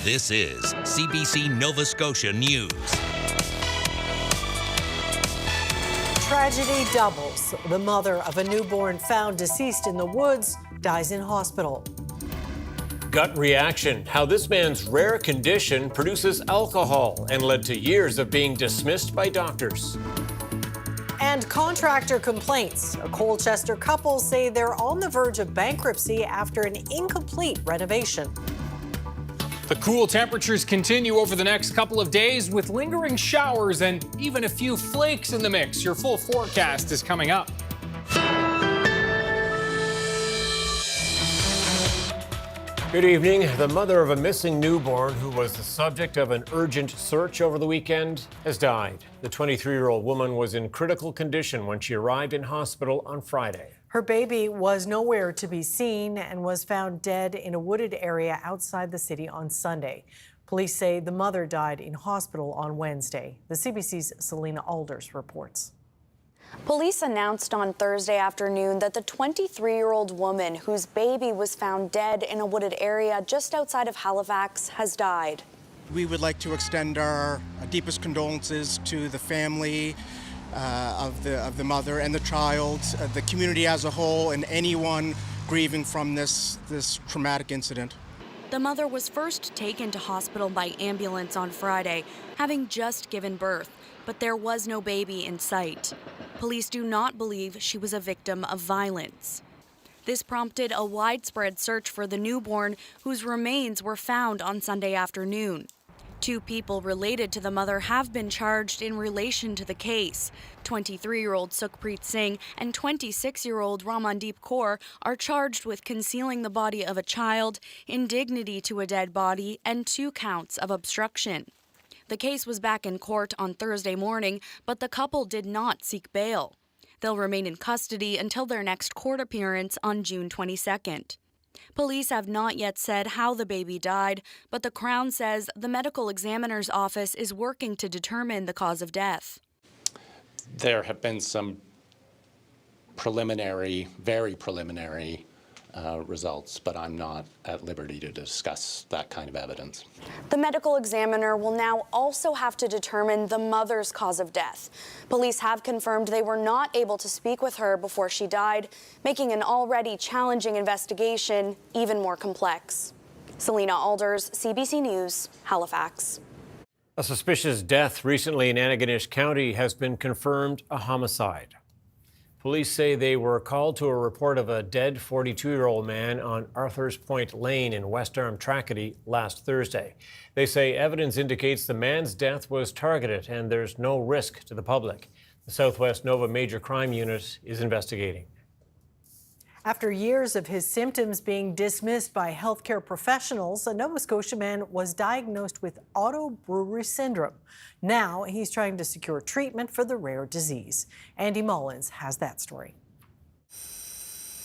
This is CBC Nova Scotia News. Tragedy doubles. The mother of a newborn found deceased in the woods dies in hospital. Gut reaction, how this man's rare condition produces alcohol and led to years of being dismissed by doctors. And contractor complaints. A Colchester couple say they're on the verge of bankruptcy after an incomplete renovation. The cool temperatures continue over the next couple of days with lingering showers and even a few flakes in the mix. Your full forecast is coming up. Good evening. The mother of a missing newborn who was the subject of an urgent search over the weekend has died. The 23-year-old woman was in critical condition when she arrived in hospital on Friday. Her baby was nowhere to be seen and was found dead in a wooded area outside the city on Sunday. Police say the mother died in hospital on Wednesday. The CBC's Selena Alders reports. Police announced on Thursday afternoon that the 23-year-old woman whose baby was found dead in a wooded area just outside of Halifax has died. We would like to extend our deepest condolences to the family of the mother and the child, the community as a whole, and anyone grieving from this traumatic incident. The mother was first taken to hospital by ambulance on Friday, having just given birth, but there was no baby in sight. Police do not believe she was a victim of violence. This prompted a widespread search for the newborn, whose remains were found on Sunday afternoon. 2 people related to the mother have been charged in relation to the case. 23-year-old Sukhpreet Singh and 26-year-old Ramandeep Kaur are charged with concealing the body of a child, indignity to a dead body, and 2 counts of obstruction. The case was back in court on Thursday morning, but the couple did not seek bail. They'll remain in custody until their next court appearance on June 22nd. Police have not yet said how the baby died, but the Crown says the medical examiner's office is working to determine the cause of death. There have been some preliminary, very preliminary results, but I'm not at liberty to discuss that kind of evidence. The medical examiner will now also have to determine the mother's cause of death. Police have confirmed they were not able to speak with her before she died, making an already challenging investigation even more complex. Selena Alders, CBC News, Halifax. A suspicious death recently in Antigonish County has been confirmed a homicide. Police say they were called to a report of a dead 42-year-old man on Arthur's Point Lane in West Arm Tracadie last Thursday. They say evidence indicates the man's death was targeted and there's no risk to the public. The Southwest Nova Major Crime Unit is investigating. After years of his symptoms being dismissed by healthcare professionals, a Nova Scotia man was diagnosed with autobrewery syndrome. Now he's trying to secure treatment for the rare disease. Andy Mullins has that story.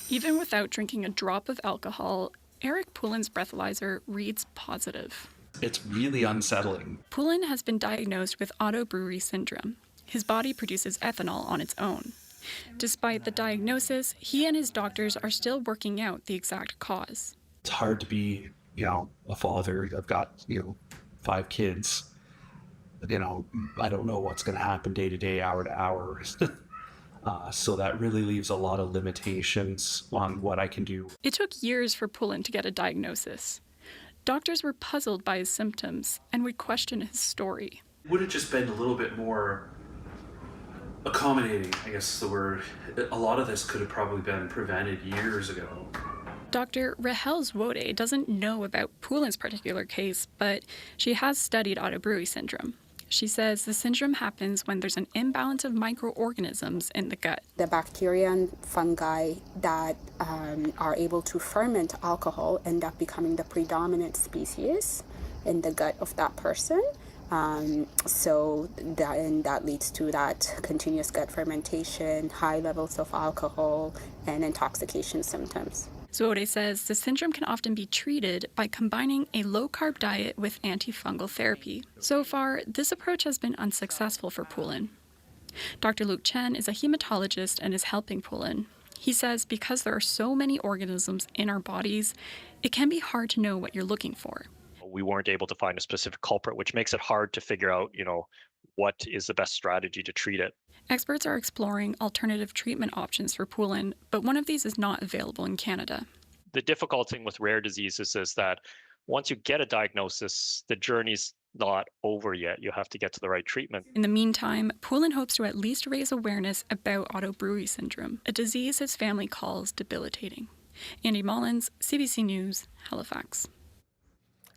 Even without drinking a drop of alcohol, Eric Poulin's breathalyzer reads positive. It's really unsettling. Poulin has been diagnosed with autobrewery syndrome. His body produces ethanol on its own. Despite the diagnosis, he and his doctors are still working out the exact cause. It's hard to be, a father. I've got, 5 kids. I don't know what's going to happen day to day, hour to hour. So that really leaves a lot of limitations on what I can do. It took years for Poulin to get a diagnosis. Doctors were puzzled by his symptoms and would question his story. Would have just been a little bit more accommodating, I guess the word. A lot of this could have probably been prevented years ago. Dr. Rahel Zwode doesn't know about Poulin's particular case, but she has studied autobrewery syndrome. She says the syndrome happens when there's an imbalance of microorganisms in the gut. The bacteria and fungi that are able to ferment alcohol end up becoming the predominant species in the gut of that person. So that leads to that continuous gut fermentation, high levels of alcohol, and intoxication symptoms. Zwode says the syndrome can often be treated by combining a low-carb diet with antifungal therapy. So far, this approach has been unsuccessful for Poulin. Dr. Luke Chen is a hematologist and is helping Poulin. He says because there are so many organisms in our bodies, it can be hard to know what you're looking for. we weren't able to find a specific culprit, which makes it hard to figure out, what is the best strategy to treat it. Experts are exploring alternative treatment options for poulin, but one of these is not available in Canada. The difficult thing with rare diseases is that once you get a diagnosis, the journey's not over yet. You have to get to the right treatment. In the meantime, Poulin hopes to at least raise awareness about Otto-Brewery syndrome, a disease his family calls debilitating. Andy Mullins, CBC News, Halifax.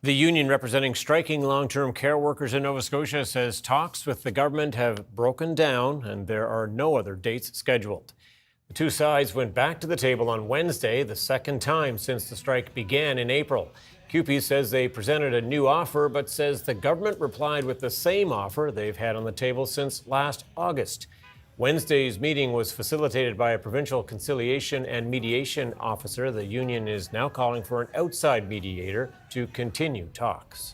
The union representing striking long-term care workers in Nova Scotia says talks with the government have broken down and there are no other dates scheduled. The two sides went back to the table on Wednesday, the second time since the strike began in April. CUPE says they presented a new offer, but says the government replied with the same offer they've had on the table since last August. Wednesday's meeting was facilitated by a provincial conciliation and mediation officer. The union is now calling for an outside mediator to continue talks.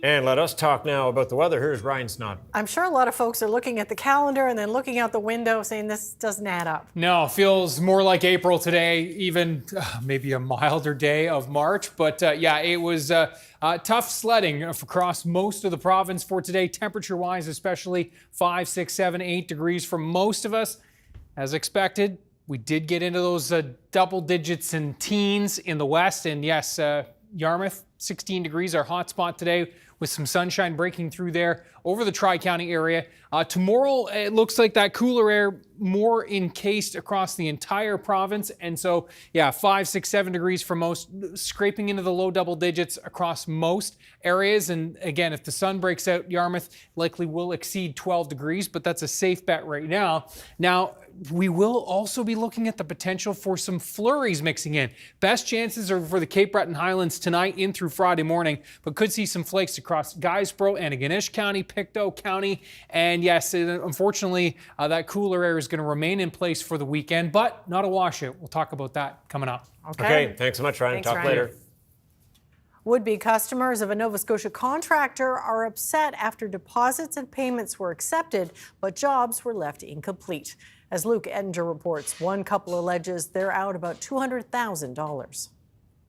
And let us talk now about the weather. Here's Ryan Snoddon. I'm sure a lot of folks are looking at the calendar and then looking out the window saying this doesn't add up. No, feels more like April today, even maybe a milder day of March. But yeah, it was tough sledding across most of the province for today, temperature-wise, especially 5, 6, 7, 8 degrees for most of us. As expected, we did get into those double digits and teens in the west. And yes, Yarmouth, 16 degrees, our hot spot today, with some sunshine breaking through there over the Tri-County area. Tomorrow, it looks like that cooler air more encased across the entire province. And so, yeah, 5, 6, 7 degrees for most, scraping into the low double digits across most areas. And again, if the sun breaks out, Yarmouth likely will exceed 12 degrees, but that's a safe bet right now. Now, we will also be looking at the potential for some flurries mixing in. Best chances are for the Cape Breton Highlands tonight in through Friday morning, but could see some flakes across Guysborough, Antigonish County, Pictou County. And yes, unfortunately, that cooler air is going to remain in place for the weekend, but not a washout. We'll talk about that coming up. Okay, thanks so much, Ryan. Thanks, Talk Ryan. later. Would-be customers of a Nova Scotia contractor are upset after deposits and payments were accepted, but jobs were left incomplete. As Luke Ettinger reports, one couple alleges they're out about $200,000.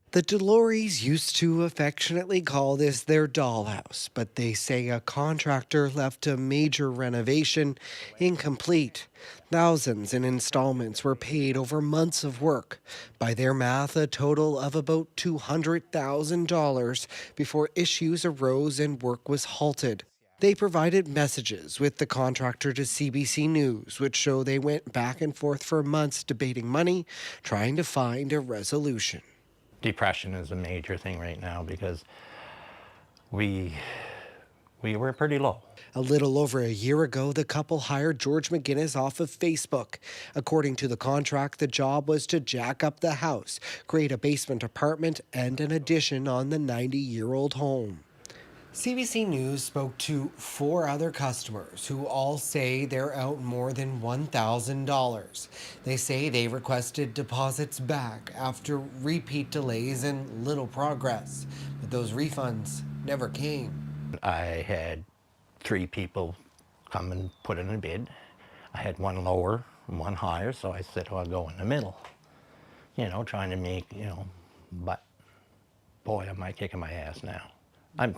The Delores used to affectionately call this their dollhouse, but they say a contractor left a major renovation incomplete. Thousands in installments were paid over months of work. By their math, a total of about $200,000 before issues arose and work was halted. They provided messages with the contractor to CBC News, which show they went back and forth for months debating money, trying to find a resolution. Depression is a major thing right now because we were pretty low. A little over a year ago, the couple hired George McGuinness off of Facebook. According to the contract, the job was to jack up the house, create a basement apartment, and an addition on the 90-year-old home. CBC News spoke to 4 other customers who all say they're out more than $1,000. They say they requested deposits back after repeat delays and little progress, but those refunds never came. I had 3 people come and put in a bid. I had one lower and one higher, so I said, oh, I'll go in the middle. You know, trying to make, but boy, am I kicking my ass now. I'm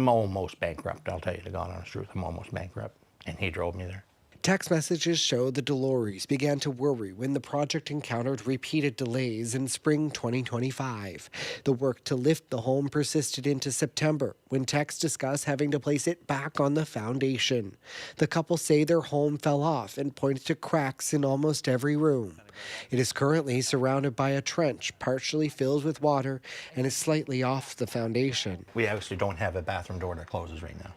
almost bankrupt, I'll tell you the God honest truth. I'm almost bankrupt, and he drove me there. Text messages show the Delores began to worry when the project encountered repeated delays in spring 2025. The work to lift the home persisted into September, when texts discuss having to place it back on the foundation. The couple say their home fell off and pointed to cracks in almost every room. It is currently surrounded by a trench partially filled with water and is slightly off the foundation. We actually don't have a bathroom door that closes right now.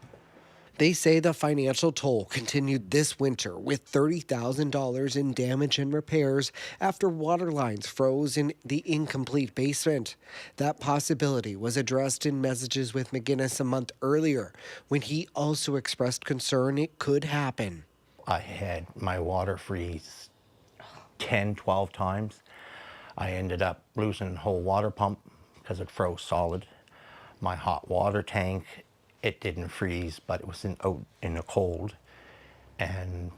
They say the financial toll continued this winter with $30,000 in damage and repairs after water lines froze in the incomplete basement. That possibility was addressed in messages with McGuinness a month earlier, when he also expressed concern it could happen. I had my water freeze 10, 12 times. I ended up losing the whole water pump because it froze solid. My hot water tank, it didn't freeze, but it was out in the cold, and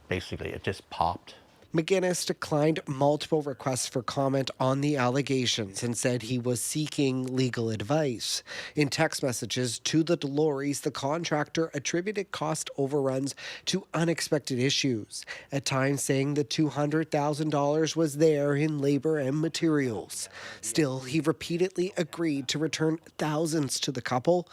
basically it just popped. McGuinness declined multiple requests for comment on the allegations and said he was seeking legal advice. In text messages to the Delories, the contractor attributed cost overruns to unexpected issues, at times saying the $200,000 was there in labor and materials. Still, he repeatedly agreed to return thousands to the couple,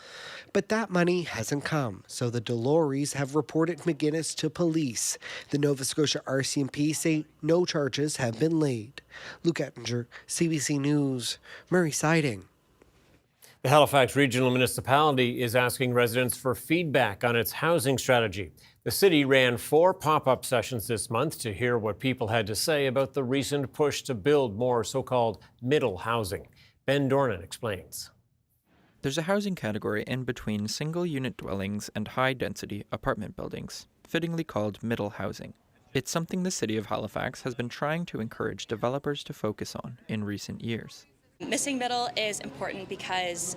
but that money hasn't come, so the Delories have reported McGuinness to police. The Nova Scotia RCMP say no charges have been laid. Luke Ettinger, CBC News, Murray Siding. The Halifax Regional Municipality is asking residents for feedback on its housing strategy. The city ran 4 pop-up sessions this month to hear what people had to say about the recent push to build more so-called middle housing. Ben Dornan explains. There's a housing category in between single-unit dwellings and high-density apartment buildings, fittingly called middle housing. It's something the City of Halifax has been trying to encourage developers to focus on in recent years. Missing middle is important because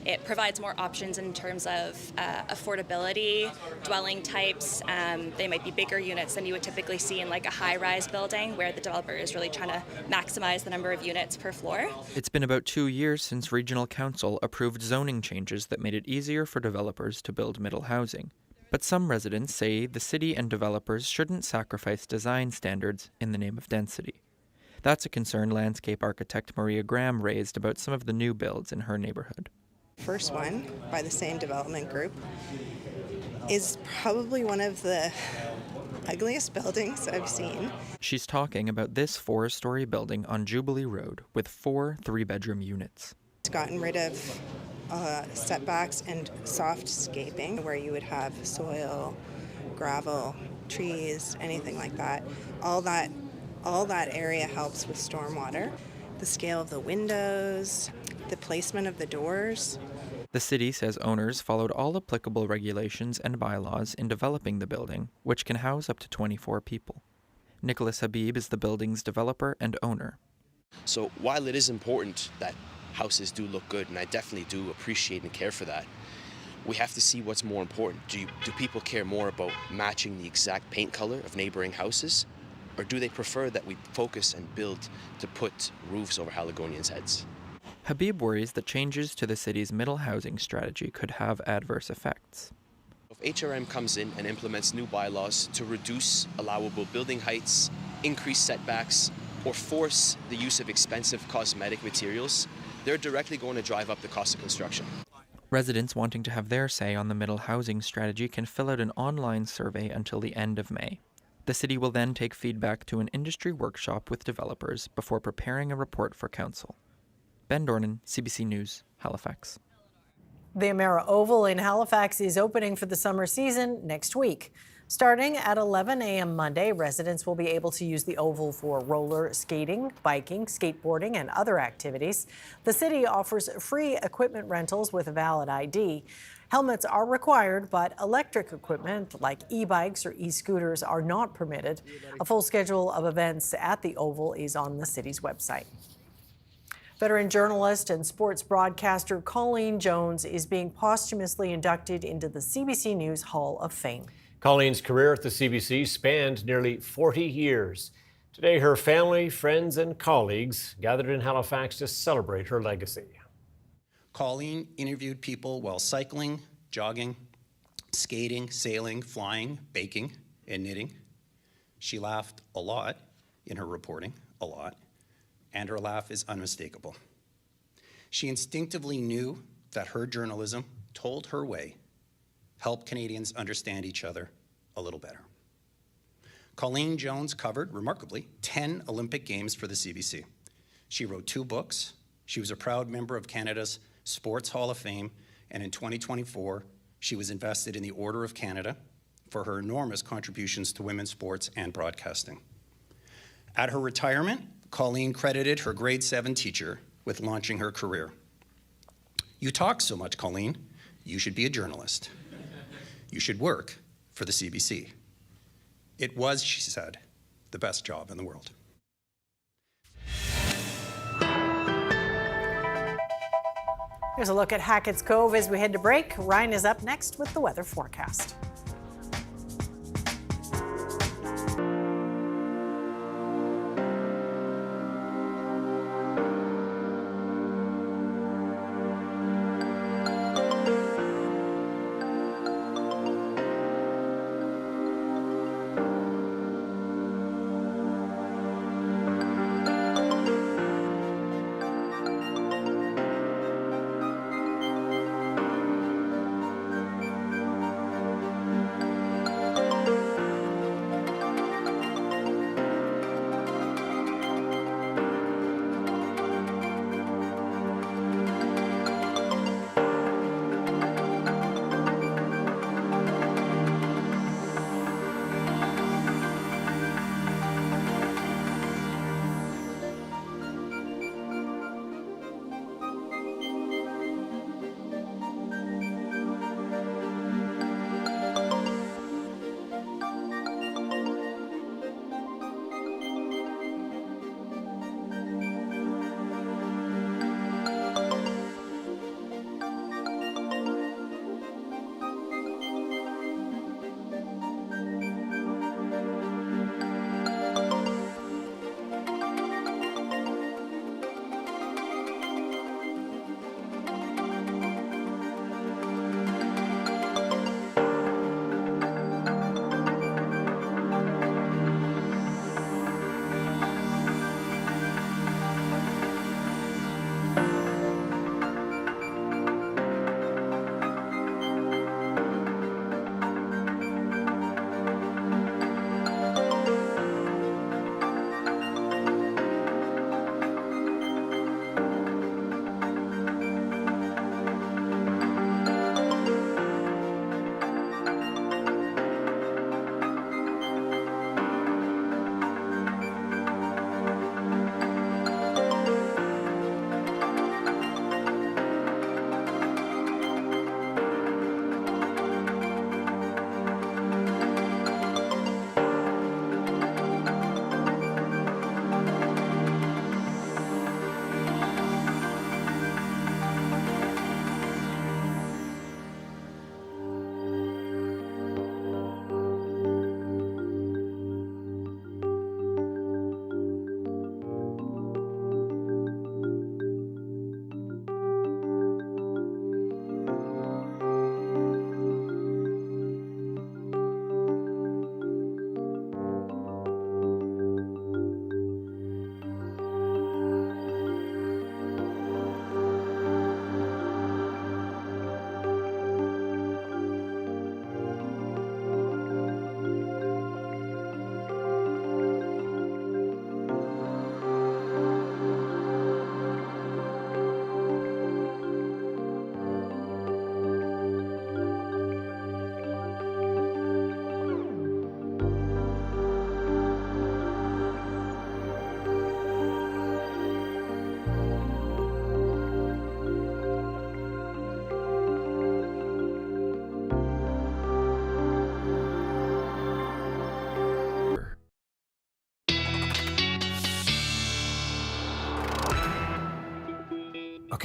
it provides more options in terms of affordability, dwelling types. They might be bigger units than you would typically see in like a high-rise building where the developer is really trying to maximize the number of units per floor. It's been about 2 years since Regional Council approved zoning changes that made it easier for developers to build middle housing. But some residents say the city and developers shouldn't sacrifice design standards in the name of density. That's a concern landscape architect Maria Graham raised about some of the new builds in her neighborhood. First one, by the same development group, is probably one of the ugliest buildings I've seen. She's talking about this 4-story building on Jubilee Road with 4 3-bedroom units. It's gotten rid of setbacks and soft scaping where you would have soil, gravel, trees, anything like that. All that area helps with stormwater. The scale of the windows, the placement of the doors. The city says owners followed all applicable regulations and bylaws in developing the building, which can house up to 24 people. Nicholas Habib is the building's developer and owner. So while it is important that houses do look good, and I definitely do appreciate and care for that, we have to see what's more important. Do people care more about matching the exact paint color of neighboring houses, or do they prefer that we focus and build to put roofs over Haligonians' heads? Habib worries that changes to the city's middle housing strategy could have adverse effects. If HRM comes in and implements new bylaws to reduce allowable building heights, increase setbacks, or force the use of expensive cosmetic materials, they're directly going to drive up the cost of construction. Residents wanting to have their say on the middle housing strategy can fill out an online survey until the end of May. The city will then take feedback to an industry workshop with developers before preparing a report for council. Ben Dornan, CBC News, Halifax. The Amera Oval in Halifax is opening for the summer season next week. Starting at 11 a.m. Monday, residents will be able to use the Oval for roller skating, biking, skateboarding, and other activities. The city offers free equipment rentals with a valid ID. Helmets are required, but electric equipment like e-bikes or e-scooters are not permitted. A full schedule of events at the Oval is on the city's website. Veteran journalist and sports broadcaster Colleen Jones is being posthumously inducted into the CBC News Hall of Fame. Colleen's career at the CBC spanned nearly 40 years. Today, her family, friends, and colleagues gathered in Halifax to celebrate her legacy. Colleen interviewed people while cycling, jogging, skating, sailing, flying, baking, and knitting. She laughed a lot in her reporting, a lot, and her laugh is unmistakable. She instinctively knew that her journalism told her way, helped Canadians understand each other a little better. Colleen Jones covered, remarkably, 10 Olympic Games for the CBC. She wrote 2 books. She was a proud member of Canada's Sports Hall of Fame, and in 2024, she was invested in the Order of Canada for her enormous contributions to women's sports and broadcasting. At her retirement, Colleen credited her grade 7 teacher with launching her career. "You talk so much, Colleen. You should be a journalist. You should work for the CBC." It was, she said, the best job in the world. Here's a look at Hackett's Cove as we head to break. Ryan is up next with the weather forecast.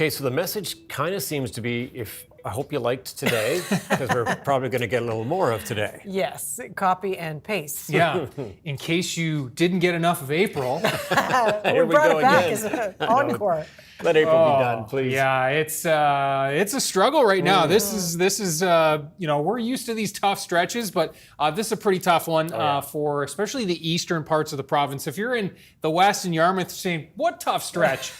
Okay, so the message kind of seems to be, I hope you liked today, because we're probably going to get a little more of today. Yes, copy and paste. Yeah, in case you didn't get enough of April. we brought it back as an encore. Let April be done, please. Yeah, it's a struggle right now. This is we're used to these tough stretches, but this is a pretty tough one for especially the eastern parts of the province. If you're in the west and Yarmouth, saying what tough stretch,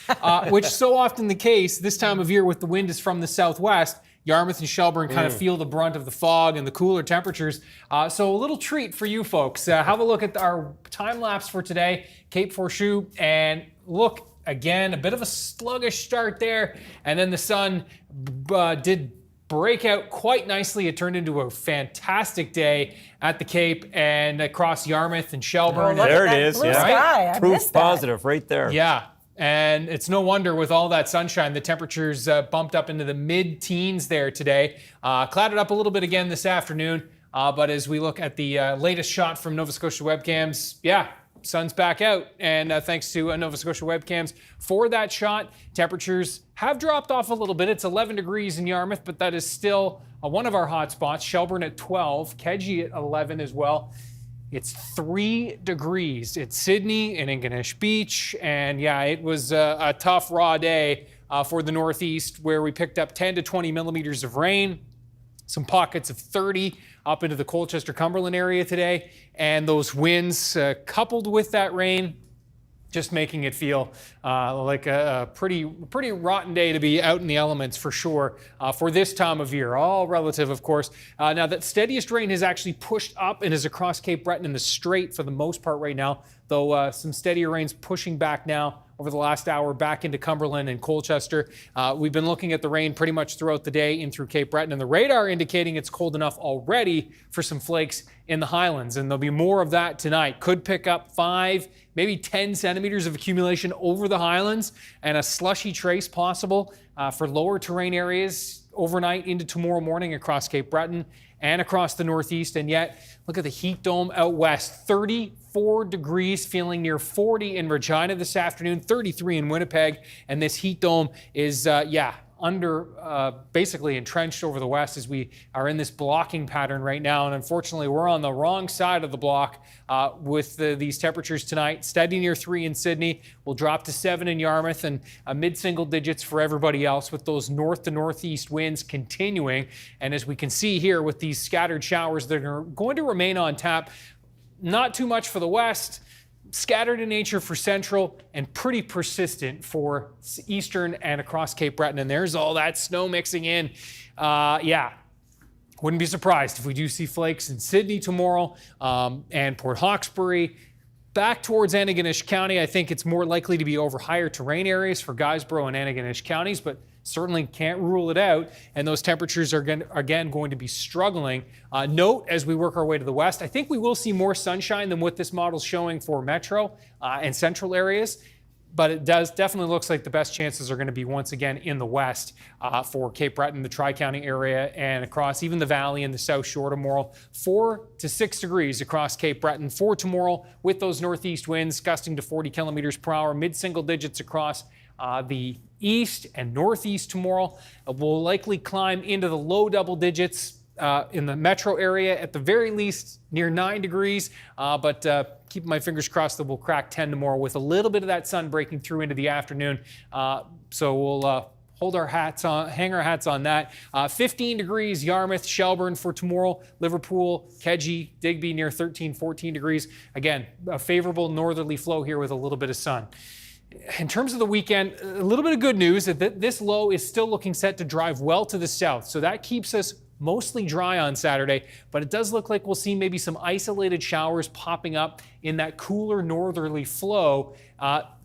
which so often the case this time of year with the wind is from the southwest. Yarmouth and Shelburne kind of feel the brunt of the fog and the cooler temperatures. So a little treat for you folks. Have a look at our time lapse for today, Cape Fourchou, and look. Again, a bit of a sluggish start there, and then the sun did break out quite nicely. It turned into a fantastic day at the Cape and across Yarmouth and Shelburne. There it is. Blue sky. Proof positive right there. Yeah, and it's no wonder with all that sunshine, the temperatures bumped up into the mid-teens there today. Clouded up a little bit again this afternoon, but as we look at the latest shot from Nova Scotia webcams, sun's back out, and thanks to Nova Scotia webcams for that shot. Temperatures have dropped off a little bit. It's 11 degrees in Yarmouth, but that is still one of our hot spots. Shelburne at 12, Kedzie at 11 as well. It's 3 degrees. It's Sydney and Ingonish Beach, and it was a tough, raw day for the Northeast, where we picked up 10 to 20 millimeters of rain. Some pockets of 30 up into the Colchester-Cumberland area today. And those winds coupled with that rain, just making it feel like a pretty rotten day to be out in the elements for sure for this time of year. All relative, of course. Now, that steadiest rain has actually pushed up and is across Cape Breton and the Strait for the most part right now, though some steadier rains pushing back now over the last hour back into Cumberland and Colchester. We've been looking at the rain pretty much throughout the day in through Cape Breton, and the radar indicating it's cold enough already for some flakes in the Highlands, and there'll be more of that tonight. Could pick up 5, maybe 10 centimeters of accumulation over the Highlands, and a slushy trace possible for lower terrain areas overnight into tomorrow morning across Cape Breton and across the Northeast. And yet, look at the heat dome out west, 34 degrees, feeling near 40 in Regina this afternoon, 33 in Winnipeg. And this heat dome is, basically entrenched over the west as we are in this blocking pattern right now. And unfortunately, we're on the wrong side of the block with these temperatures tonight. Steady near 3 in Sydney. We'll drop to 7 in Yarmouth, and mid-single digits for everybody else, with those north to northeast winds continuing. And as we can see here with these scattered showers, they're going to remain on tap. Not too much for the west. Scattered in nature for central, and pretty persistent for eastern and across Cape Breton. And there's all that snow mixing in. Wouldn't be surprised if we do see flakes in Sydney tomorrow and Port Hawkesbury. Back towards Antigonish County, I think it's more likely to be over higher terrain areas for Guysborough and Antigonish counties, but certainly can't rule it out. And those temperatures are again going to be struggling. Note, as we work our way to the west, I think we will see more sunshine than what this model's showing for metro and central areas. But it definitely looks like the best chances are going to be once again in the west for Cape Breton, the Tri-County area, and across even the valley and the South Shore tomorrow. 4 to 6 degrees across Cape Breton for tomorrow, with those northeast winds gusting to 40 kilometers per hour, mid-single digits across the east and northeast tomorrow. We'll likely climb into the low double digits in the metro area, at the very least near 9 degrees, but keep my fingers crossed that we'll crack 10 tomorrow with a little bit of that sun breaking through into the afternoon. So we'll hang our hats on that. 15 degrees Yarmouth, Shelburne for tomorrow. Liverpool, Kedzie, Digby near 13, 14 degrees. Again, a favorable northerly flow here with a little bit of sun. In terms of the weekend, a little bit of good news that this low is still looking set to drive well to the south. So that keeps us mostly dry on Saturday, but it does look like we'll see maybe some isolated showers popping up in that cooler northerly flow.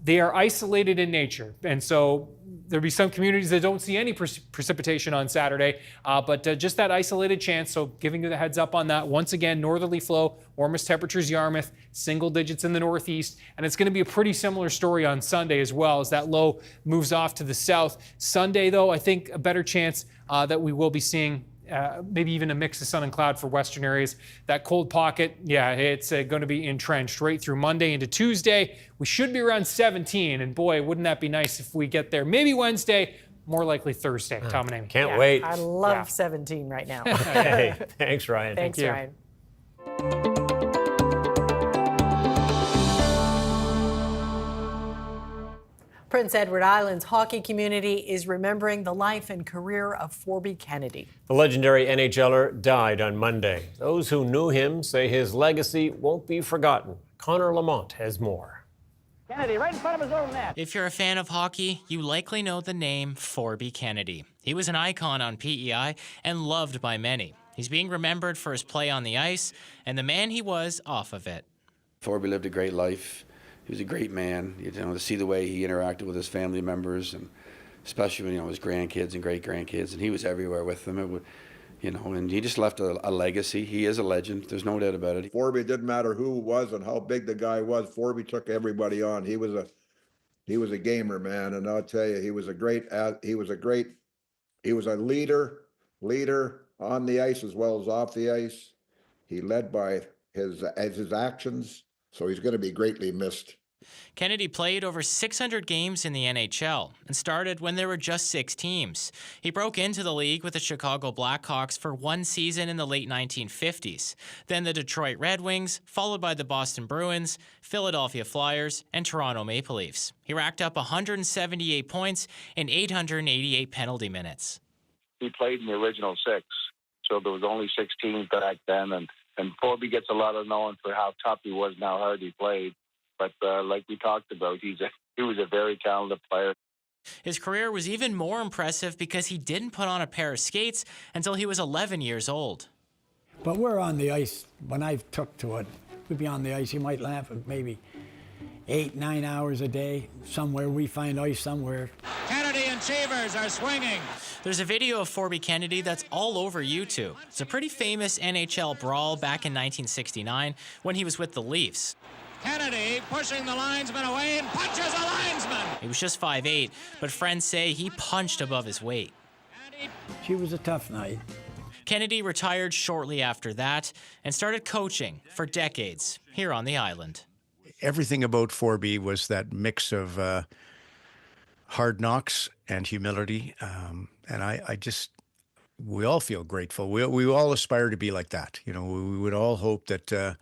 They are isolated in nature, and so there'll be some communities that don't see any precipitation on Saturday, but just that isolated chance. So giving you the heads up on that. Once again, northerly flow, warmest temperatures Yarmouth, single digits in the northeast, and it's going to be a pretty similar story on Sunday as well, as that low moves off to the south. Sunday, though, I think a better chance that we will be seeing maybe even a mix of sun and cloud for western areas. That cold pocket, it's going to be entrenched right through Monday into Tuesday. We should be around 17, and boy, wouldn't that be nice if we get there maybe Wednesday, more likely Thursday. Tom and Amy. Can't wait. I love 17 right now. Hey, thanks, Ryan. Thanks, you. Ryan. Prince Edward Island's hockey community is remembering the life and career of Forby Kennedy. The legendary NHLer died on Monday. Those who knew him say his legacy won't be forgotten. Connor Lamont has more. Kennedy right in front of his own net. If you're a fan of hockey, you likely know the name Forby Kennedy. He was an icon on PEI and loved by many. He's being remembered for his play on the ice and the man he was off of it. Forby lived a great life. He was a great man. You know, to see the way he interacted with his family members, and especially his grandkids and great grandkids, and he was everywhere with them. And he just left a legacy. He is a legend. There's no doubt about it. Forby, it didn't matter who it was and how big the guy was. Forby took everybody on. He was a gamer, man, and I'll tell you, he was a leader on the ice as well as off the ice. He led by his actions. So he's going to be greatly missed. Kennedy played over 600 games in the NHL and started when there were just 6 teams. He broke into the league with the Chicago Blackhawks for one season in the late 1950s, then the Detroit Red Wings, followed by the Boston Bruins, Philadelphia Flyers, and Toronto Maple Leafs. He racked up 178 points and 888 penalty minutes. He played in the original 6, so there was only 6 teams back then, and Forby gets a lot of known for how tough he was and how hard he played. But like we talked about, he was a very talented player. His career was even more impressive because he didn't put on a pair of skates until he was 11 years old. But we're on the ice. When I took to it, we'd be on the ice. You might laugh at maybe 8-9 hours a day. Somewhere we find ice somewhere. Kennedy and Cheevers are swinging. There's a video of Forby Kennedy that's all over YouTube. It's a pretty famous NHL brawl back in 1969 when he was with the Leafs. Kennedy pushing the linesman away and punches a linesman. He was just 5'8", but friends say he punched above his weight. She was a tough night. Kennedy retired shortly after that and started coaching for decades here on the island. Everything about Forby was that mix of hard knocks and humility, and we all feel grateful. We all aspire to be like that. We would all hope that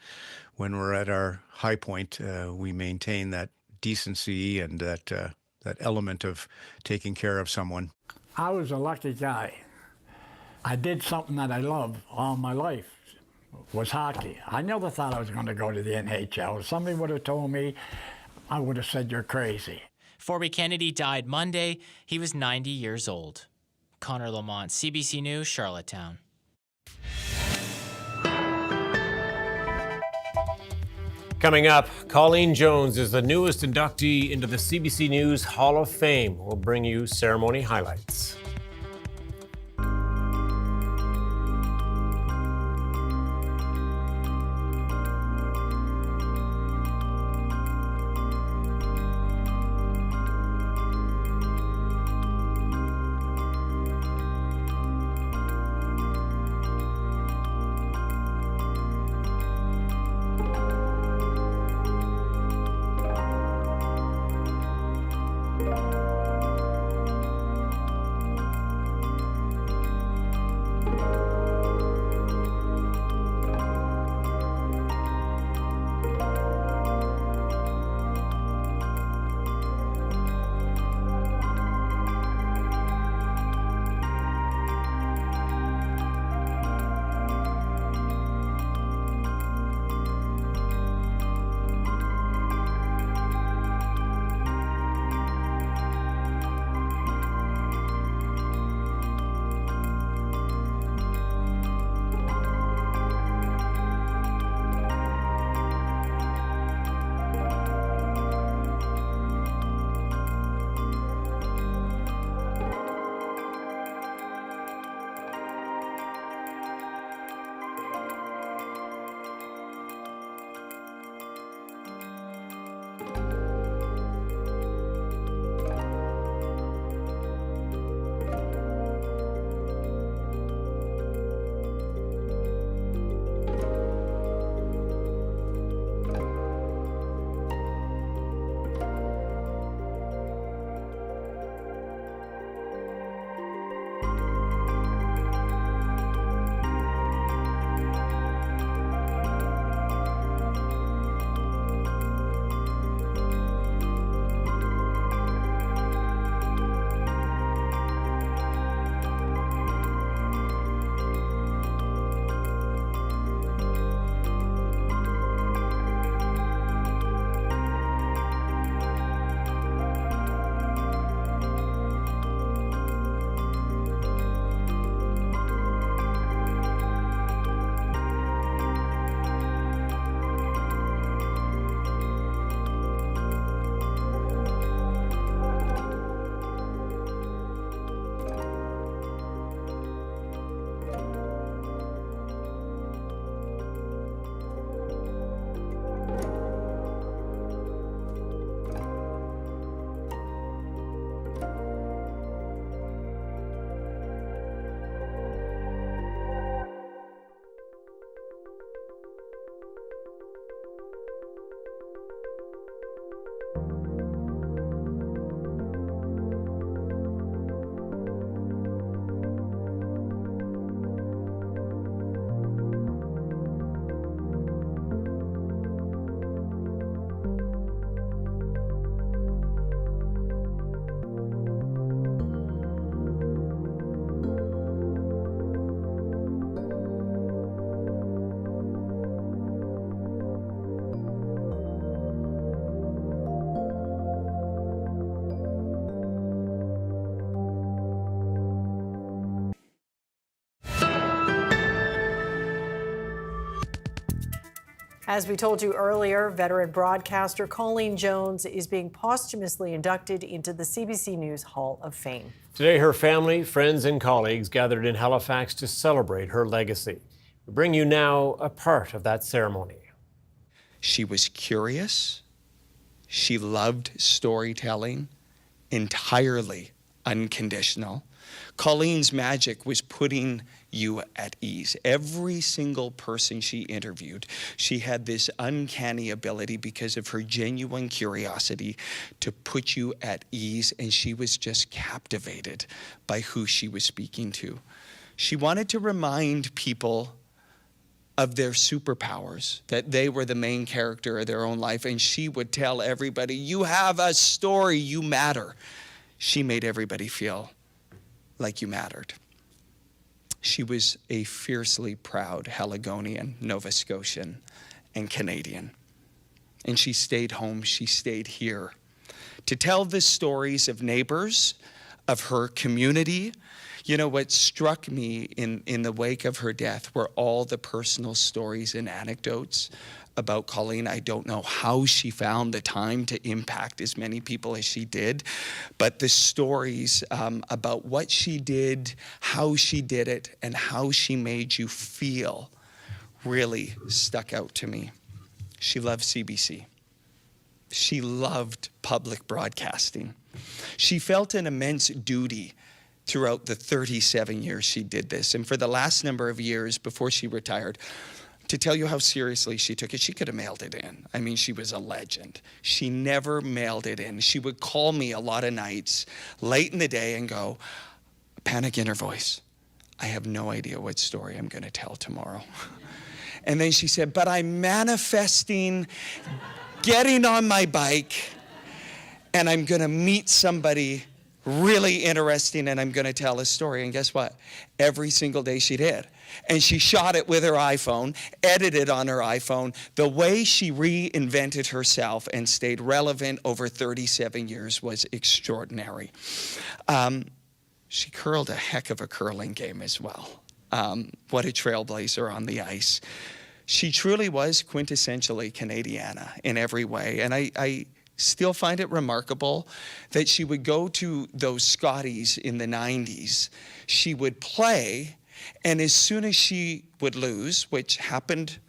when we're at our high point, we maintain that decency and that element of taking care of someone. I was a lucky guy. I did something that I loved all my life, was hockey. I never thought I was going to go to the NHL. If somebody would have told me, I would have said, you're crazy. Forby Kennedy died Monday. He was 90 years old. Connor Lamont, CBC News, Charlottetown. Coming up, Colleen Jones is the newest inductee into the CBC News Hall of Fame. We'll bring you ceremony highlights. As we told you earlier, veteran broadcaster Colleen Jones is being posthumously inducted into the CBC News Hall of Fame. Today, her family, friends, and colleagues gathered in Halifax to celebrate her legacy. We bring you now a part of that ceremony. She was curious. She loved storytelling, entirely unconditional. Colleen's magic was putting you at ease. Every single person she interviewed, she had this uncanny ability because of her genuine curiosity to put you at ease, and she was just captivated by who she was speaking to. She wanted to remind people of their superpowers, that they were the main character of their own life, and she would tell everybody, you have a story, you matter. She made everybody feel like you mattered. She was a fiercely proud Haligonian, Nova Scotian, and Canadian. And she stayed home, she stayed here to tell the stories of neighbors, of her community. You know, what struck me in the wake of her death were all the personal stories and anecdotes about Colleen. I don't know how she found the time to impact as many people as she did, but the stories about what she did, how she did it, and how she made you feel really stuck out to me. She loved CBC. She loved public broadcasting. She felt an immense duty throughout the 37 years she did this. And for the last number of years before she retired, to tell you how seriously she took it, she could have mailed it in. I mean, she was a legend. She never mailed it in. She would call me a lot of nights late in the day and go, panic in her voice, I have no idea what story I'm going to tell tomorrow. And then she said, but I'm manifesting getting on my bike and I'm going to meet somebody really interesting and I'm going to tell a story. And guess what? Every single day she did. And she shot it with her iPhone, edited on her iPhone. The way she reinvented herself and stayed relevant over 37 years was extraordinary. She curled a heck of a curling game as well. What a trailblazer on the ice. She truly was quintessentially Canadiana in every way. And I still find it remarkable that she would go to those Scotties in the 90s. She would play, and as soon as she would lose, which happened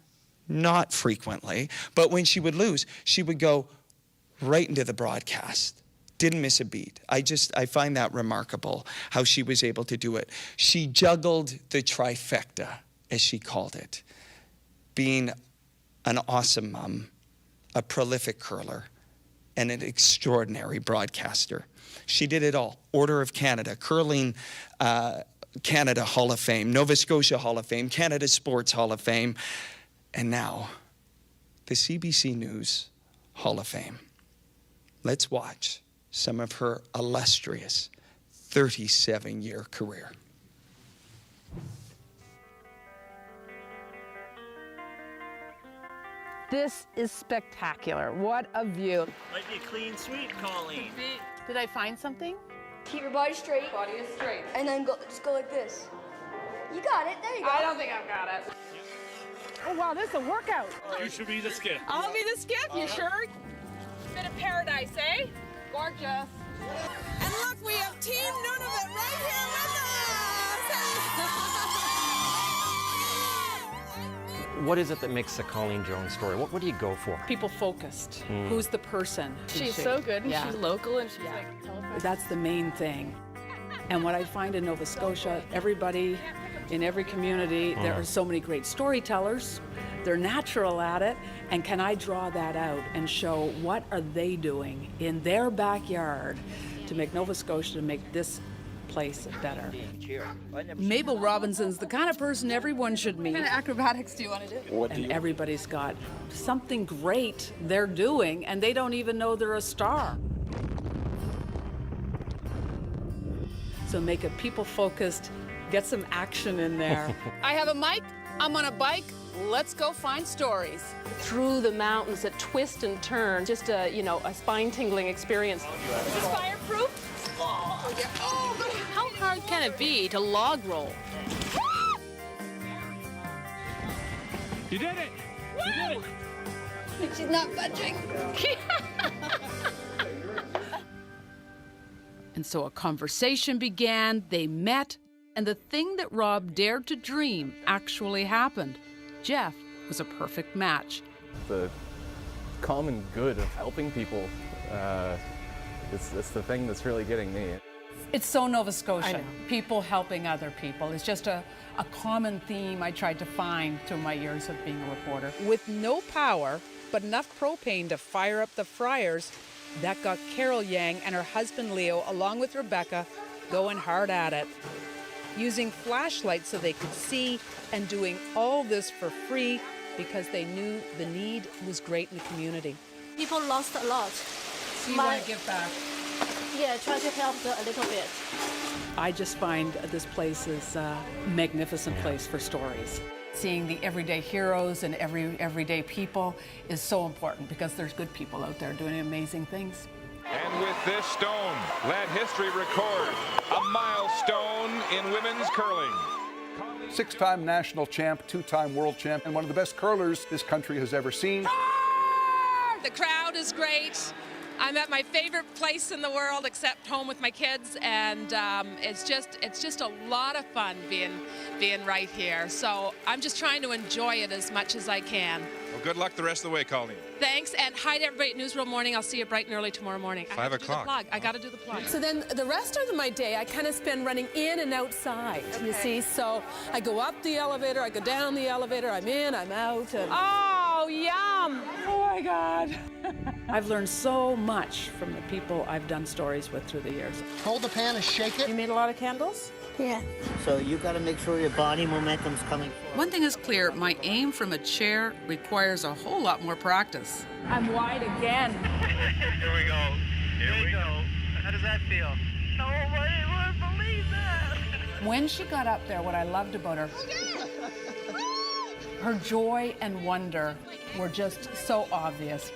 not frequently, but when she would lose, she would go right into the broadcast. Didn't miss a beat. I find that remarkable, how she was able to do it. She juggled the trifecta, as she called it, being an awesome mom, a prolific curler, and an extraordinary broadcaster. She did it all. Order of Canada, Curling Canada Hall of Fame, Nova Scotia Hall of Fame, Canada Sports Hall of Fame, and now the CBC News Hall of Fame. Let's watch some of her illustrious 37-year career. This is spectacular. What a view. Might be a clean sweep, Colleen. Did I find something? Keep your body straight. Body is straight. And then just go like this. You got it. There you go. I don't think I've got it. Oh, wow, this is a workout. You should be the skip. I'll be the skip, you sure? Bit of paradise, eh? Gorgeous. And look, we have Team Nunavut right here with us. What is it that makes a Colleen Jones story? What do you go for? People focused. Who's the person? She's so good, and yeah. she's local, and she's like, that's the main thing. And what I find in Nova Scotia, everybody in every community, there are so many great storytellers. They're natural at it. And can I draw that out and show what are they doing in their backyard to make Nova Scotia, to make this place better? Mabel Robinson's the kind of person everyone should meet. What kind of acrobatics do you want to do? And everybody's got something great they're doing, and they don't even know they're a star. So make it people-focused, get some action in there. I have a mic, I'm on a bike, let's go find stories. Through the mountains that twist and turn, just a spine-tingling experience. Is this fireproof? Oh, yeah. Oh, how hard can it be to log roll? You did it! She's not budging. And so a conversation began, they met, and the thing that Rob dared to dream actually happened. Jeff was a perfect match. The common good of helping people, it's the thing that's really getting me. It's so Nova Scotia, people helping other people. It's just a common theme I tried to find through my years of being a reporter. With no power, but enough propane to fire up the fryers, that got Carol Yang and her husband Leo, along with Rebecca, going hard at it. Using flashlights so they could see, and doing all this for free because they knew the need was great in the community. People lost a lot. So you want to give back? Yeah, try to help a little bit. I just find this place is a magnificent place for stories. Seeing the everyday heroes and everyday people is so important because there's good people out there doing amazing things. And with this stone, let history record a milestone in women's curling. 6-time national champ, 2-time world champ, and one of the best curlers this country has ever seen. The crowd is great. I'm at my favorite place in the world, except home with my kids, and it's just a lot of fun being right here. So I'm just trying to enjoy it as much as I can. Well, good luck the rest of the way, Colleen. Thanks, and hi to everybody at Newsreel Morning. I'll see you bright and early tomorrow morning. 5 o'clock. I got to do the plug. So then the rest of my day, I kind of spend running in and outside, you see. So I go up the elevator, I go down the elevator, I'm in, I'm out. And... Oh, yum! Oh, my God. I've learned so much from the people I've done stories with through the years. Hold the pan and shake it. You made a lot of candles? Yeah. So you got to make sure your body momentum's coming forward. One thing is clear, my aim from a chair requires a whole lot more practice. I'm wide again. Here we go. Here we go. How does that feel? Nobody would believe that. When she got up there, what I loved about her, her joy and wonder were just so obvious.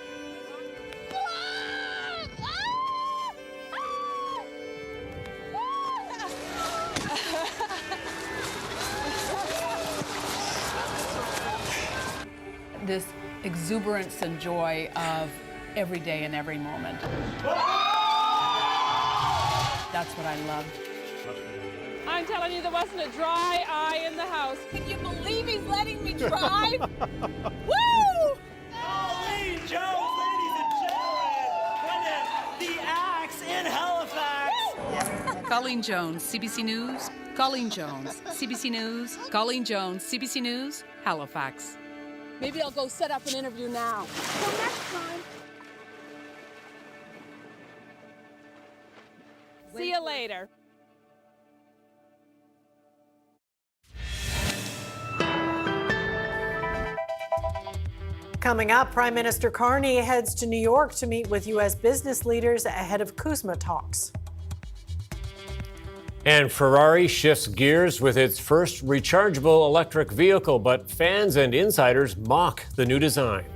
This exuberance and joy of every day and every moment. That's what I loved. I'm telling you, there wasn't a dry eye in the house. Can you believe he's letting me drive? Woo! Colleen Jones, ladies and gentlemen, the axe in Halifax. Colleen Jones, CBC News. Colleen Jones, CBC News. Colleen Jones, CBC News, Halifax. Maybe I'll go set up an interview now. Till next time. See you later. Coming up, Prime Minister Carney heads to New York to meet with U.S. business leaders ahead of CUSMA talks. And Ferrari shifts gears with its first rechargeable electric vehicle, but fans and insiders mock the new design.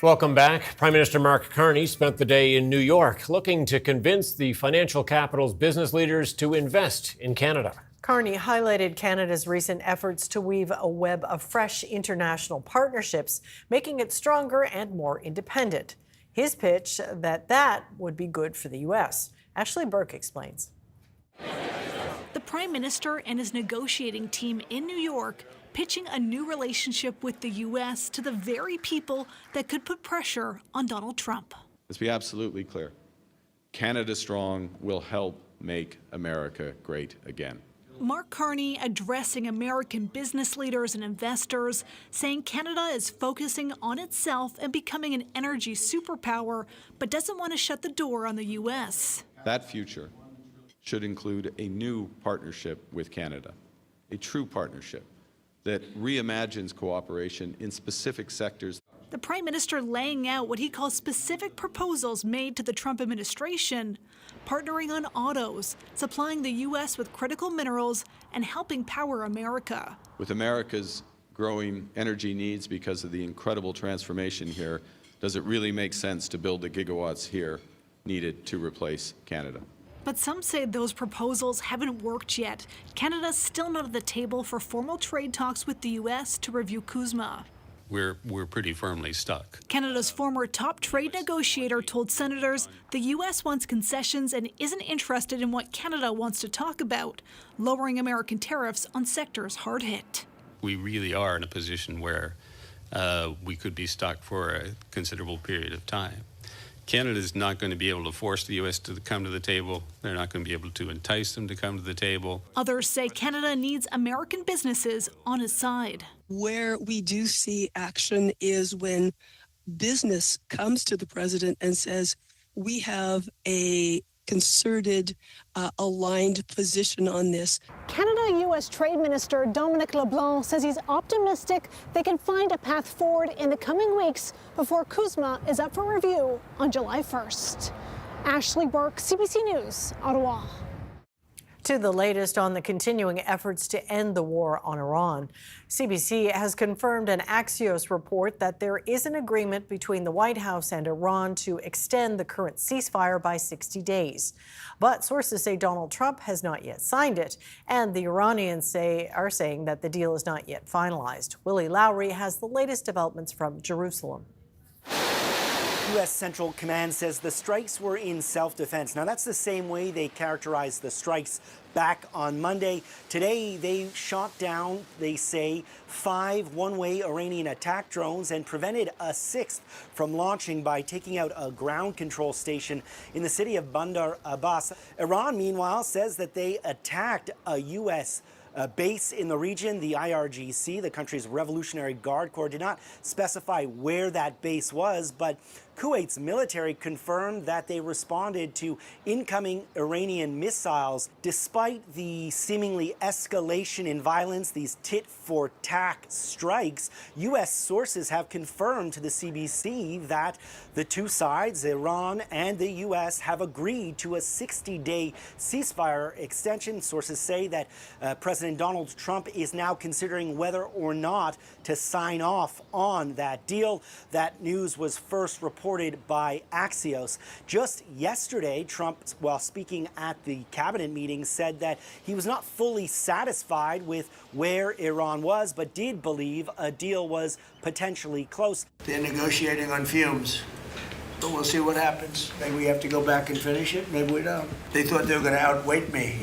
Welcome back. Prime Minister Mark Carney spent the day in New York looking to convince the financial capital's business leaders to invest in Canada. Carney highlighted Canada's recent efforts to weave a web of fresh international partnerships, making it stronger and more independent. His pitch that would be good for the U.S. Ashley Burke explains. The Prime Minister and his negotiating team in New York pitching a new relationship with the U.S. to the very people that could put pressure on Donald Trump. Let's be absolutely clear. Canada Strong will help make America great again. Mark Carney addressing American business leaders and investors, saying Canada is focusing on itself and becoming an energy superpower, but doesn't want to shut the door on the U.S. That future should include a new partnership with Canada, a true partnership that reimagines cooperation in specific sectors. The Prime Minister laying out what he calls specific proposals made to the Trump administration, partnering on autos, supplying the U.S. with critical minerals, and helping power America. With America's growing energy needs because of the incredible transformation here, does it really make sense to build the gigawatts here needed to replace Canada? But some say those proposals haven't worked yet. Canada's still not at the table for formal trade talks with the U.S. to review CUSMA. We're pretty firmly stuck. Canada's former top trade negotiator told senators the U.S. wants concessions and isn't interested in what Canada wants to talk about, lowering American tariffs on sectors hard hit. We really are in a position where we could be stuck for a considerable period of time. Canada is not going to be able to force the U.S. to come to the table. They're not going to be able to entice them to come to the table. Others say Canada needs American businesses on its side. Where we do see action is when business comes to the president and says, we have a concerted, aligned position on this. Canada-U.S. Trade Minister Dominic LeBlanc says he's optimistic they can find a path forward in the coming weeks before CUSMA is up for review on July 1st. Ashley Burke, CBC News, Ottawa. To the latest on the continuing efforts to end the war on Iran. CBC has confirmed an Axios report that there is an agreement between the White House and Iran to extend the current ceasefire by 60 days. But sources say Donald Trump has not yet signed it, and the Iranians are saying that the deal is not yet finalized. Willie Lowry has the latest developments from Jerusalem. U.S. Central Command says the strikes were in self-defense. Now, that's the same way they characterized the strikes back on Monday. Today, they shot down, they say, 5 one-way Iranian attack drones and prevented a 6th from launching by taking out a ground control station in the city of Bandar Abbas. Iran, meanwhile, says that they attacked a U.S. base in the region. The IRGC, the country's Revolutionary Guard Corps, did not specify where that base was, but Kuwait's military confirmed that they responded to incoming Iranian missiles. Despite the seemingly escalation in violence, these tit-for-tat strikes, U.S. sources have confirmed to the CBC that the two sides, Iran and the U.S., have agreed to a 60-day ceasefire extension. Sources say that President Donald Trump is now considering whether or not to sign off on that deal. That news was first reported by Axios. Just yesterday, Trump, while speaking at the cabinet meeting, said that he was not fully satisfied with where Iran was, but did believe a deal was potentially close. They're negotiating on fumes. But we'll see what happens. Maybe we have to go back and finish it. Maybe we don't. They thought they were going to outweight me.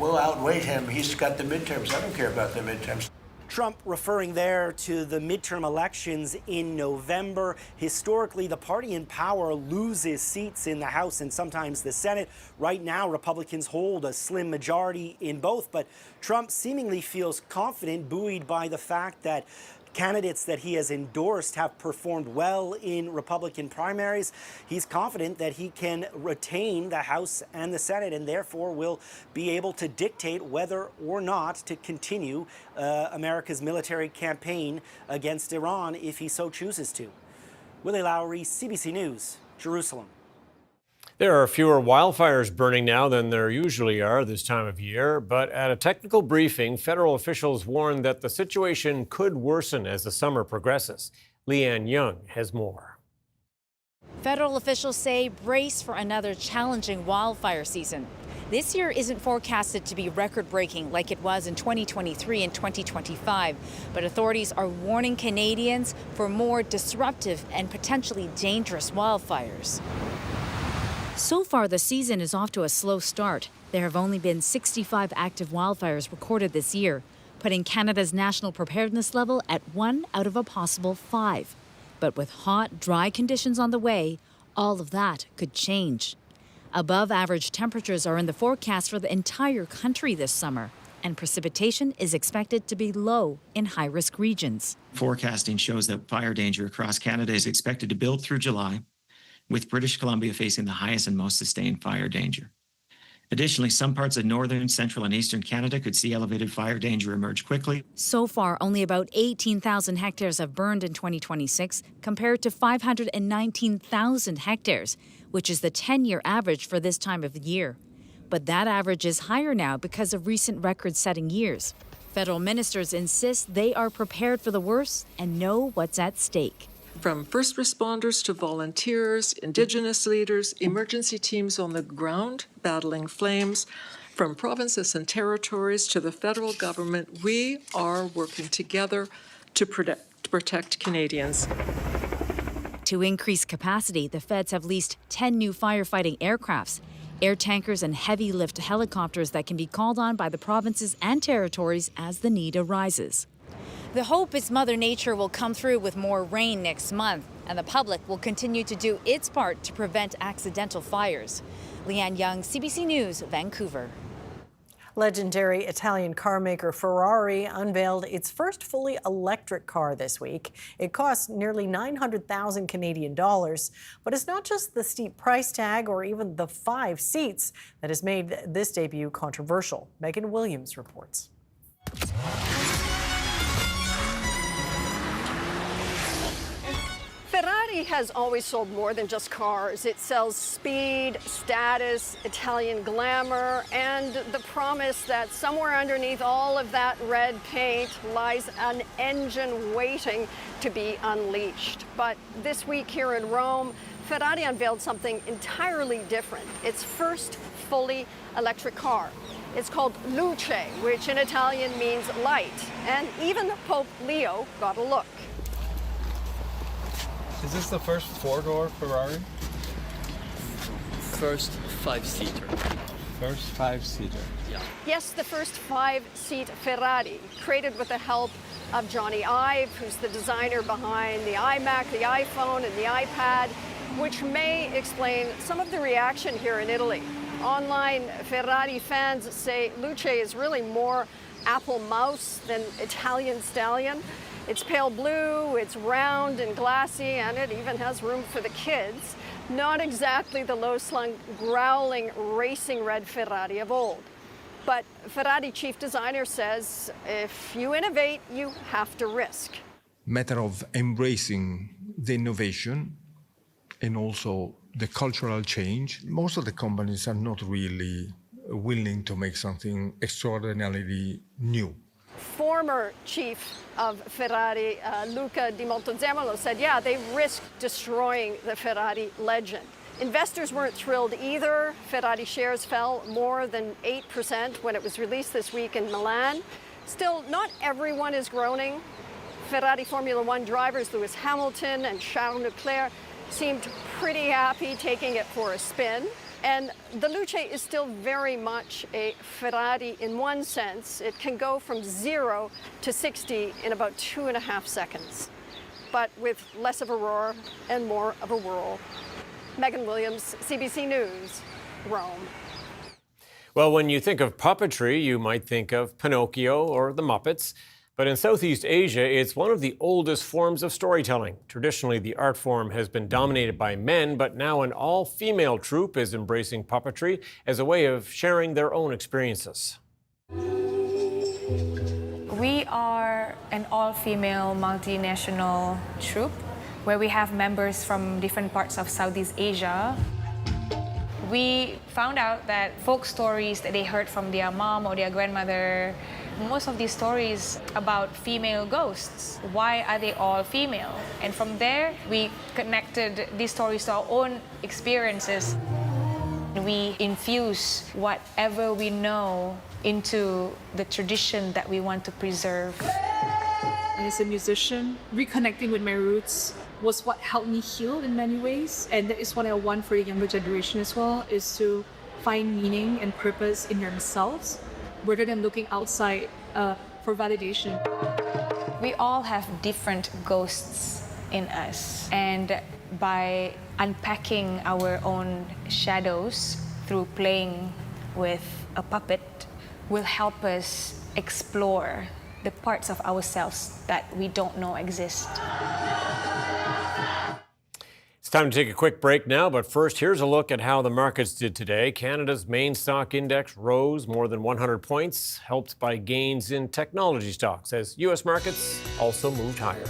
We'll outweight him. He's got the midterms. I don't care about the midterms. Trump referring there to the midterm elections in November. Historically, the party in power loses seats in the House and sometimes the Senate. Right now, Republicans hold a slim majority in both, but Trump seemingly feels confident, buoyed by the fact that candidates that he has endorsed have performed well in Republican primaries. He's confident that he can retain the House and the Senate and therefore will be able to dictate whether or not to continue America's military campaign against Iran if he so chooses to. Willie Lowry, CBC News, Jerusalem. There are fewer wildfires burning now than there usually are this time of year, but at a technical briefing, federal officials warned that the situation could worsen as the summer progresses. Leanne Young has more. Federal officials say brace for another challenging wildfire season. This year isn't forecasted to be record-breaking like it was in 2023 and 2025, but authorities are warning Canadians for more disruptive and potentially dangerous wildfires. So far, the season is off to a slow start. There have only been 65 active wildfires recorded this year, putting Canada's national preparedness level at 1 out of a possible 5. But with hot, dry conditions on the way, all of that could change. Above average temperatures are in the forecast for the entire country this summer, and precipitation is expected to be low in high-risk regions. Forecasting shows that fire danger across Canada is expected to build through July, with British Columbia facing the highest and most sustained fire danger. Additionally, some parts of northern, central, and eastern Canada could see elevated fire danger emerge quickly. So far, only about 18,000 hectares have burned in 2026, compared to 519,000 hectares, which is the 10-year average for this time of the year. But that average is higher now because of recent record-setting years. Federal ministers insist they are prepared for the worst and know what's at stake. From first responders to volunteers, Indigenous leaders, emergency teams on the ground battling flames, from provinces and territories to the federal government, we are working together to protect Canadians. To increase capacity, the feds have leased 10 new firefighting aircrafts, air tankers and heavy lift helicopters that can be called on by the provinces and territories as the need arises. The hope is Mother Nature will come through with more rain next month, and the public will continue to do its part to prevent accidental fires. Leanne Young, CBC News, Vancouver. Legendary Italian car maker Ferrari unveiled its first fully electric car this week. It costs nearly 900,000 Canadian dollars, but it's not just the steep price tag or even the 5 seats that has made this debut controversial. Megan Williams reports. Ferrari has always sold more than just cars. It sells speed, status, Italian glamour, and the promise that somewhere underneath all of that red paint lies an engine waiting to be unleashed. But this week here in Rome, Ferrari unveiled something entirely different. Its first fully electric car. It's called Luce, which in Italian means light. And even Pope Leo got a look. Is this the first 4-door Ferrari? First 5-seater. First 5-seater. Yeah. Yes, the first 5-seat Ferrari, created with the help of Johnny Ive, who's the designer behind the iMac, the iPhone, and the iPad, which may explain some of the reaction here in Italy. Online Ferrari fans say Luce is really more Apple mouse than Italian stallion. It's pale blue, it's round and glassy, and it even has room for the kids. Not exactly the low-slung, growling, racing red Ferrari of old. But Ferrari chief designer says if you innovate, you have to risk. Matter of embracing the innovation and also the cultural change. Most of the companies are not really willing to make something extraordinarily new. Former chief of Ferrari, Luca Di Montezemolo, said, yeah, they risked destroying the Ferrari legend. Investors weren't thrilled either. Ferrari shares fell more than 8% when it was released this week in Milan. Still, not everyone is groaning. Ferrari Formula One drivers Lewis Hamilton and Charles Leclerc seemed pretty happy taking it for a spin. And the Luce is still very much a Ferrari in one sense. It can go from 0 to 60 in about 2.5 seconds, but with less of a roar and more of a whirl. Megan Williams, CBC News, Rome. Well, when you think of puppetry, you might think of Pinocchio or the Muppets. But in Southeast Asia, it's one of the oldest forms of storytelling. Traditionally, the art form has been dominated by men, but now an all-female troupe is embracing puppetry as a way of sharing their own experiences. We are an all-female multinational troupe where we have members from different parts of Southeast Asia. We found out that folk stories that they heard from their mom or their grandmother most of these stories about female ghosts. Why are they all female? And from there, we connected these stories to our own experiences. We infuse whatever we know into the tradition that we want to preserve. As a musician, reconnecting with my roots was what helped me heal in many ways. And that is what I want for the younger generation as well, is to find meaning and purpose in themselves rather than looking outside for validation. We all have different ghosts in us. And by unpacking our own shadows through playing with a puppet will help us explore the parts of ourselves that we don't know exist. It's time to take a quick break now, but first, here's a look at how the markets did today. Canada's main stock index rose more than 100 points, helped by gains in technology stocks, as U.S. markets also moved higher.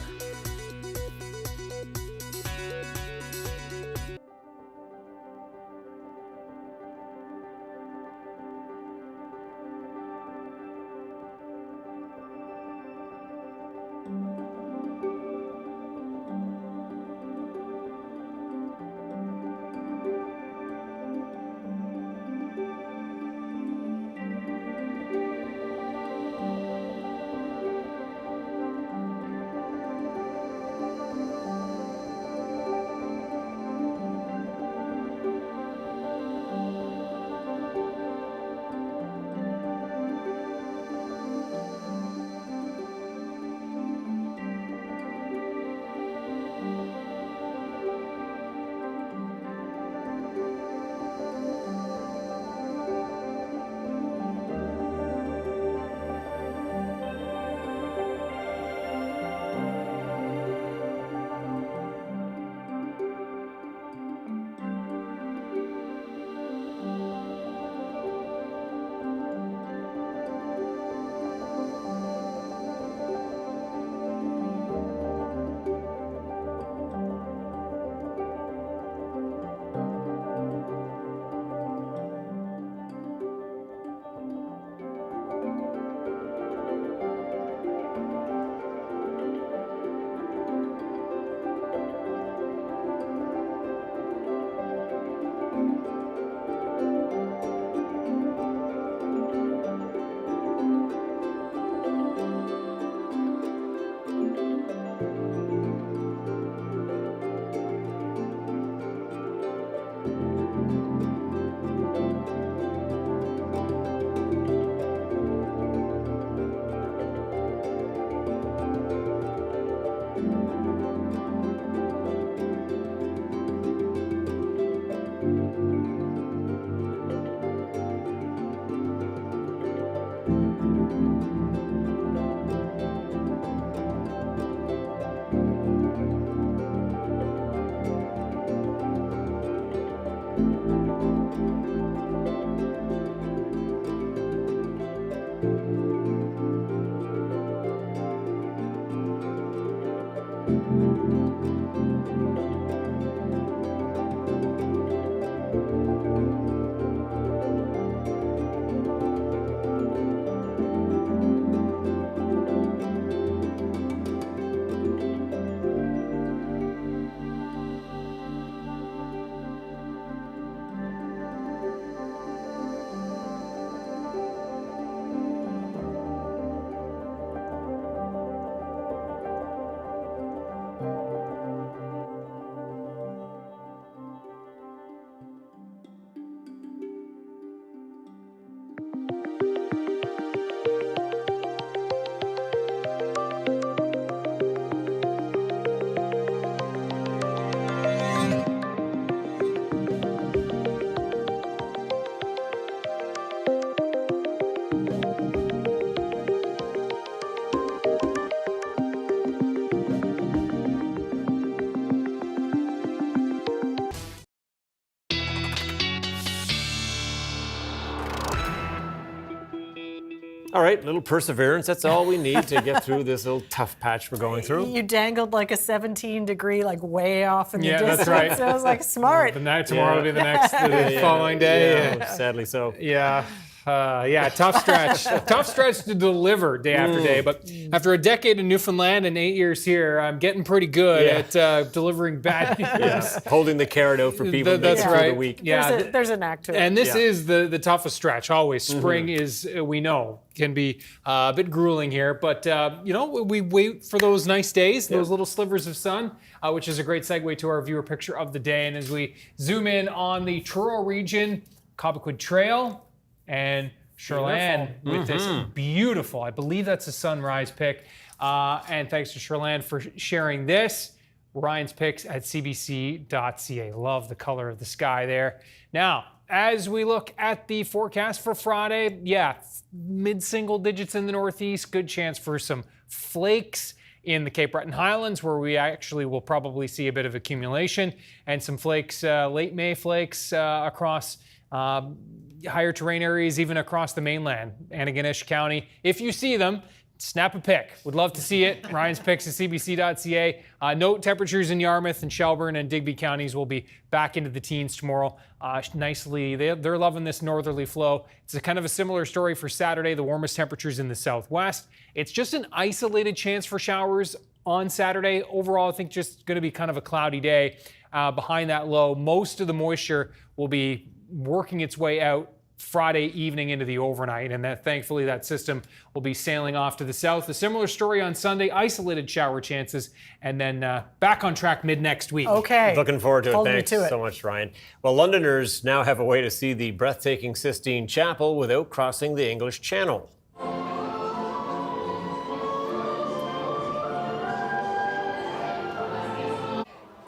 All right, little perseverance. That's all we need to get through this little tough patch we're going through. You dangled like a 17-degree, like way off in the distance. That's right. So I was like, smart. Tomorrow will be the next the following day. Yeah, sadly so. Yeah. Yeah, tough stretch. Tough stretch to deliver day after day. But after a decade in Newfoundland and 8 years here, I'm getting pretty good at delivering bad news. Yeah. Holding the carrot out for people That's through right. the week. Yeah, there's an act to it. and this is the toughest stretch always. Spring is, we know, can be a bit grueling here. But, we wait for those nice days, those little slivers of sun, which is a great segue to our viewer picture of the day. And as we zoom in on the Truro region, Cobequid Trail, and Sherlan with this beautiful, I believe that's a sunrise pic. And thanks to Sherlan for sharing this. Ryan's picks at cbc.ca. Love the color of the sky there. Now, as we look at the forecast for Friday, mid-single digits in the northeast, good chance for some flakes in the Cape Breton Highlands, where we actually will probably see a bit of accumulation, and some flakes, late May flakes across higher terrain areas, even across the mainland, Antigonish County. If you see them, snap a pic. Would love to see it. Ryan's picks at cbc.ca. Note temperatures in Yarmouth and Shelburne and Digby counties will be back into the teens tomorrow. Nicely, they're loving this northerly flow. It's a kind of a similar story for Saturday. The warmest temperatures in the southwest. It's just an isolated chance for showers on Saturday. Overall, I think just going to be kind of a cloudy day. Behind that low, most of the moisture will be working its way out Friday evening into the overnight, and that thankfully that system will be sailing off to the south. A similar story on Sunday, isolated shower chances, and then back on track mid next week. Okay. Looking forward to it. Hold me Thanks to it. so much, Ryan. Well, Londoners now have a way to see the breathtaking Sistine Chapel without crossing the English Channel.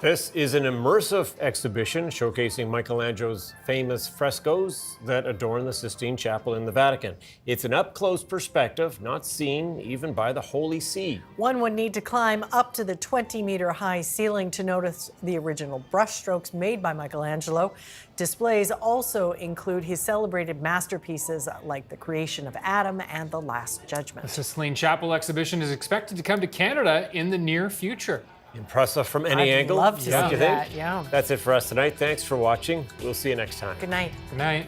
This is an immersive exhibition showcasing Michelangelo's famous frescoes that adorn the Sistine Chapel in the Vatican. It's an up-close perspective, not seen even by the Holy See. One would need to climb up to the 20-meter-high ceiling to notice the original brushstrokes made by Michelangelo. Displays also include his celebrated masterpieces like the creation of Adam and the Last Judgment. The Sistine Chapel exhibition is expected to come to Canada in the near future. Impressive from any angle. I'd love to see don't you think? that, yeah. That's it for us tonight. Thanks for watching. We'll see you next time. Good night. Good night.